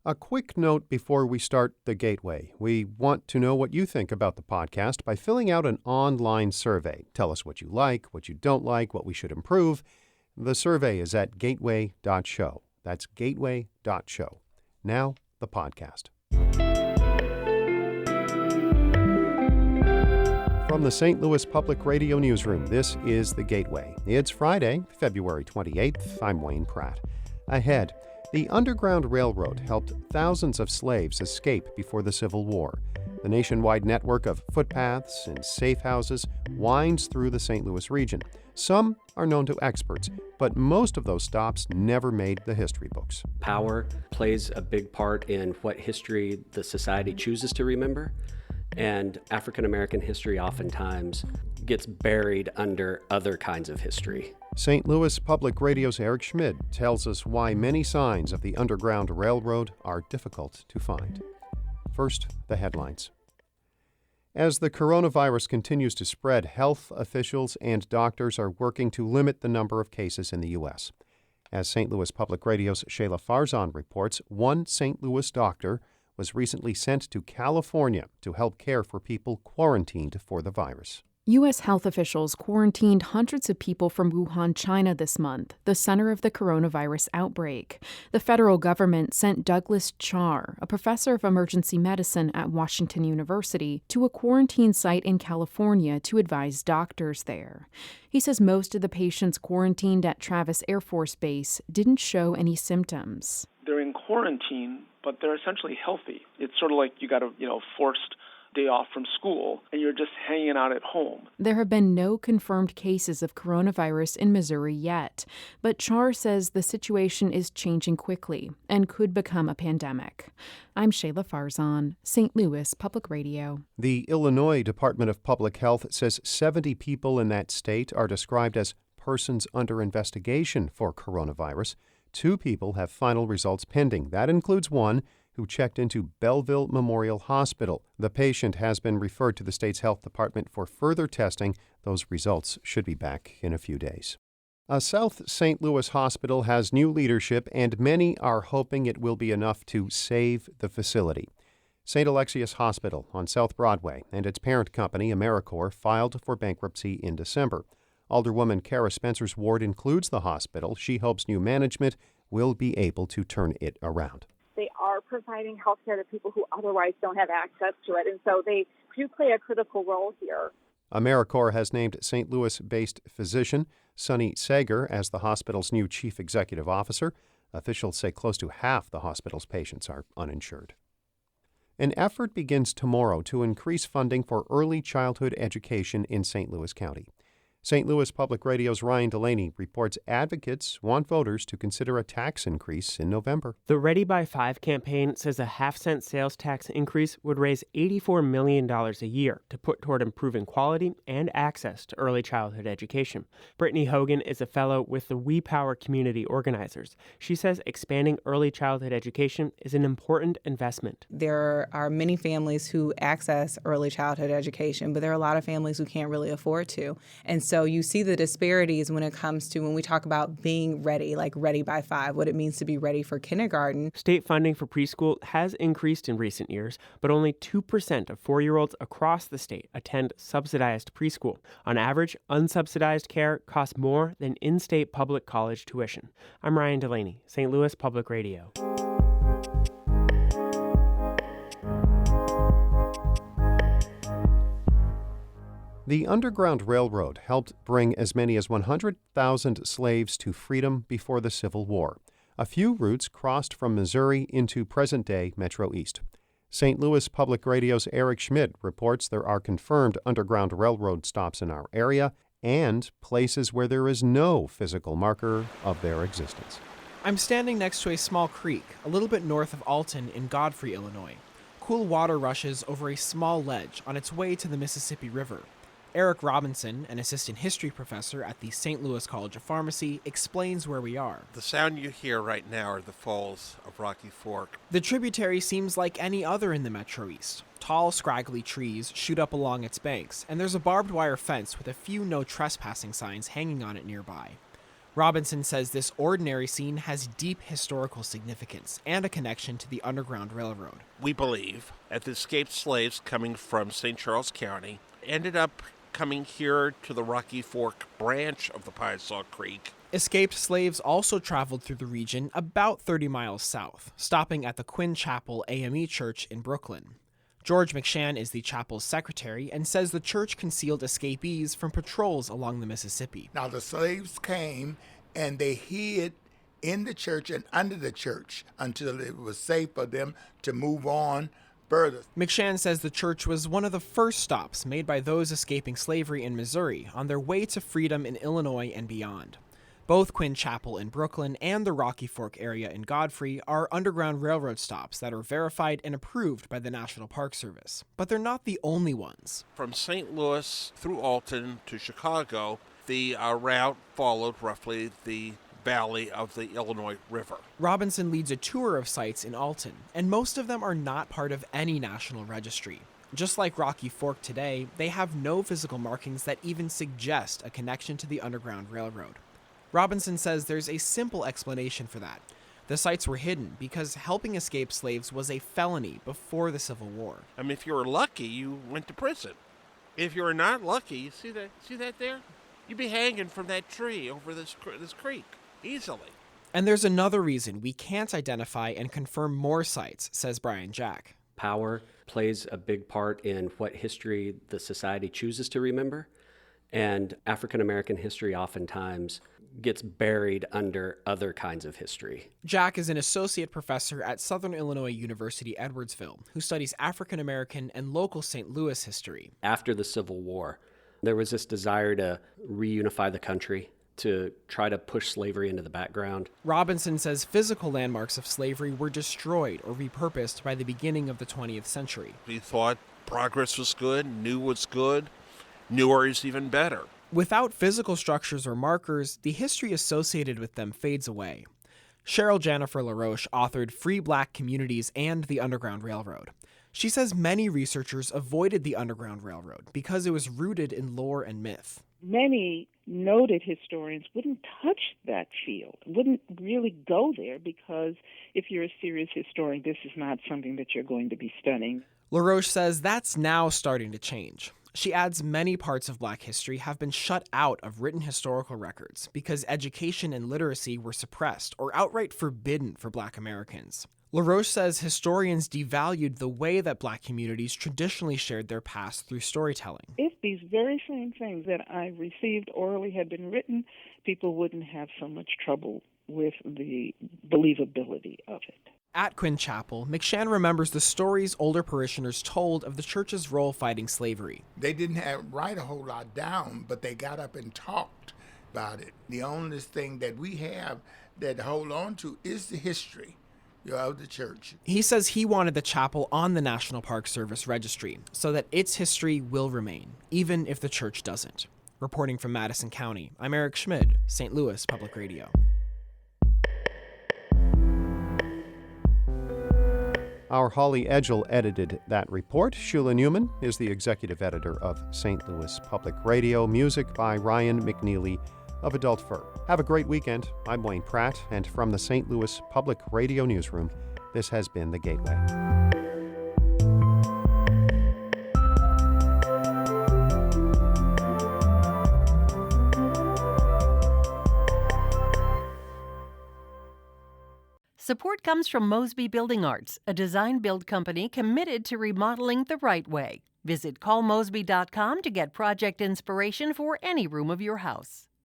A quick note before we start The Gateway. We want to know what you think about the podcast by filling out an online survey. Tell us what you like, what you don't like, what we should improve. The survey is at gateway.show. That's gateway.show. Now, the podcast. From the St. Louis Public Radio Newsroom, this is The Gateway. It's Friday, February 28th. I'm Wayne Pratt. Ahead, the Underground Railroad helped thousands of slaves escape before the Civil War. The nationwide network of footpaths and safe houses winds through the St. Louis region. Some are known to experts, but most of those stops never made the history books. Power plays a big part in what history the society chooses to remember, and African American history oftentimes gets buried under other kinds of history. St. Louis Public Radio's Eric Schmid tells us why many signs of the Underground Railroad are difficult to find. First, the headlines. As the coronavirus continues to spread, health officials and doctors are working to limit the number of cases in the U.S. As St. Louis Public Radio's Shayla Farzan reports, one St. Louis doctor was recently sent to California to help care for people quarantined for the virus. U.S. health officials quarantined hundreds of people from Wuhan, China this month, the center of the coronavirus outbreak. The federal government sent Douglas Char, a professor of emergency medicine at Washington University, to a quarantine site in California to advise doctors there. He says most of the patients quarantined at Travis Air Force Base didn't show any symptoms. They're in quarantine, but they're essentially healthy. It's sort of like you got a forced day off from school and you're just hanging out at home. There have been no confirmed cases of coronavirus in Missouri yet, but Char says the situation is changing quickly and could become a pandemic. I'm Shayla Farzan, St. Louis Public Radio. The Illinois Department of Public Health says 70 people in that state are described as persons under investigation for coronavirus. 2 people have final results pending. That includes one who checked into Belleville Memorial Hospital. The patient has been referred to the state's health department for further testing. Those results should be back in a few days. A South St. Louis hospital has new leadership, and many are hoping it will be enough to save the facility. St. Alexius Hospital on South Broadway and its parent company, AmeriCorps, filed for bankruptcy in December. Alderwoman Kara Spencer's ward includes the hospital. She hopes new management will be able to turn it around. They are providing health care to people who otherwise don't have access to it, and so they do play a critical role here. AmeriCorps has named St. Louis-based physician Sonny Sager as the hospital's new chief executive officer. Officials say close to half the hospital's patients are uninsured. An effort begins tomorrow to increase funding for early childhood education in St. Louis County. St. Louis Public Radio's Ryan Delaney reports advocates want voters to consider a tax increase in November. The Ready by 5 campaign says a half-cent sales tax increase would raise $84 million a year to put toward improving quality and access to early childhood education. Brittany Hogan is a fellow with the We Power community organizers. She says expanding early childhood education is an important investment. There are many families who access early childhood education, but there are a lot of families who can't really afford to. And so you see the disparities when it comes to when we talk about being ready, like Ready by 5, what it means to be ready for kindergarten. State funding for preschool has increased in recent years, but only 2% of 4-year-olds across the state attend subsidized preschool. On average, unsubsidized care costs more than in-state public college tuition. I'm Ryan Delaney, St. Louis Public Radio. The Underground Railroad helped bring as many as 100,000 slaves to freedom before the Civil War. A few routes crossed from Missouri into present-day Metro East. St. Louis Public Radio's Eric Schmid reports there are confirmed Underground Railroad stops in our area and places where there is no physical marker of their existence. I'm standing next to a small creek, a little bit north of Alton in Godfrey, Illinois. Cool water rushes over a small ledge on its way to the Mississippi River. Eric Robinson, an assistant history professor at the St. Louis College of Pharmacy, explains where we are. The sound you hear right now are the falls of Rocky Fork. The tributary seems like any other in the Metro East. Tall, scraggly trees shoot up along its banks, and there's a barbed wire fence with a few no trespassing signs hanging on it nearby. Robinson says this ordinary scene has deep historical significance and a connection to the Underground Railroad. We believe that the escaped slaves coming from St. Charles County ended up coming here to the Rocky Fork branch of the Piasaw Creek. Escaped slaves also traveled through the region about 30 miles south, stopping at the Quinn Chapel AME Church in Brooklyn. George McShann is the chapel's secretary and says the church concealed escapees from patrols along the Mississippi. Now, the slaves came and they hid in the church and under the church until it was safe for them to move on further. McShann says the church was one of the first stops made by those escaping slavery in Missouri on their way to freedom in Illinois and beyond. Both Quinn Chapel in Brooklyn and the Rocky Fork area in Godfrey are Underground Railroad stops that are verified and approved by the National Park Service. But they're not the only ones. From St. Louis through Alton to Chicago, the route followed roughly the valley of the Illinois River. Robinson leads a tour of sites in Alton, and most of them are not part of any national registry. Just like Rocky Fork today, they have no physical markings that even suggest a connection to the Underground Railroad. Robinson says there's a simple explanation for that. The sites were hidden because helping escaped slaves was a felony before the Civil War. I mean, if you were lucky, you went to prison. If you were not lucky, you see that there? You'd be hanging from that tree over this creek, easily. And there's another reason we can't identify and confirm more sites, says Brian Jack. Power plays a big part in what history the society chooses to remember, and African American history oftentimes gets buried under other kinds of history. Jack is an associate professor at Southern Illinois University Edwardsville who studies African American and local St. Louis history. After the Civil War, there was this desire to reunify the country, to try to push slavery into the background. Robinson says physical landmarks of slavery were destroyed or repurposed by the beginning of the 20th century. We thought progress was good, new was good, newer is even better. Without physical structures or markers, the history associated with them fades away. Cheryl Jennifer LaRoche authored Free Black Communities and the Underground Railroad. She says many researchers avoided the Underground Railroad because it was rooted in lore and myth. Many noted historians wouldn't touch that field, wouldn't really go there because if you're a serious historian, this is not something that you're going to be studying. LaRoche says that's now starting to change. She adds many parts of Black history have been shut out of written historical records because education and literacy were suppressed or outright forbidden for Black Americans. LaRoche says historians devalued the way that Black communities traditionally shared their past through storytelling. If these very same things that I received orally had been written, people wouldn't have so much trouble with the believability of it. At Quinn Chapel, McShann remembers the stories older parishioners told of the church's role fighting slavery. They didn't write a whole lot down, but they got up and talked about it. The only thing that we have that hold on to is the history of the church. He says he wanted the chapel on the National Park Service registry so that its history will remain, even if the church doesn't. Reporting from Madison County, I'm Eric Schmid, St. Louis Public Radio. Our Holly Edgell edited that report. Shula Newman is the executive editor of St. Louis Public Radio. Music by Ryan McNeely of Adult Fur. Have a great weekend. I'm Wayne Pratt, and from the St. Louis Public Radio Newsroom, this has been The Gateway. Support comes from Mosby Building Arts, a design-build company committed to remodeling the right way. Visit callmosby.com to get project inspiration for any room of your house.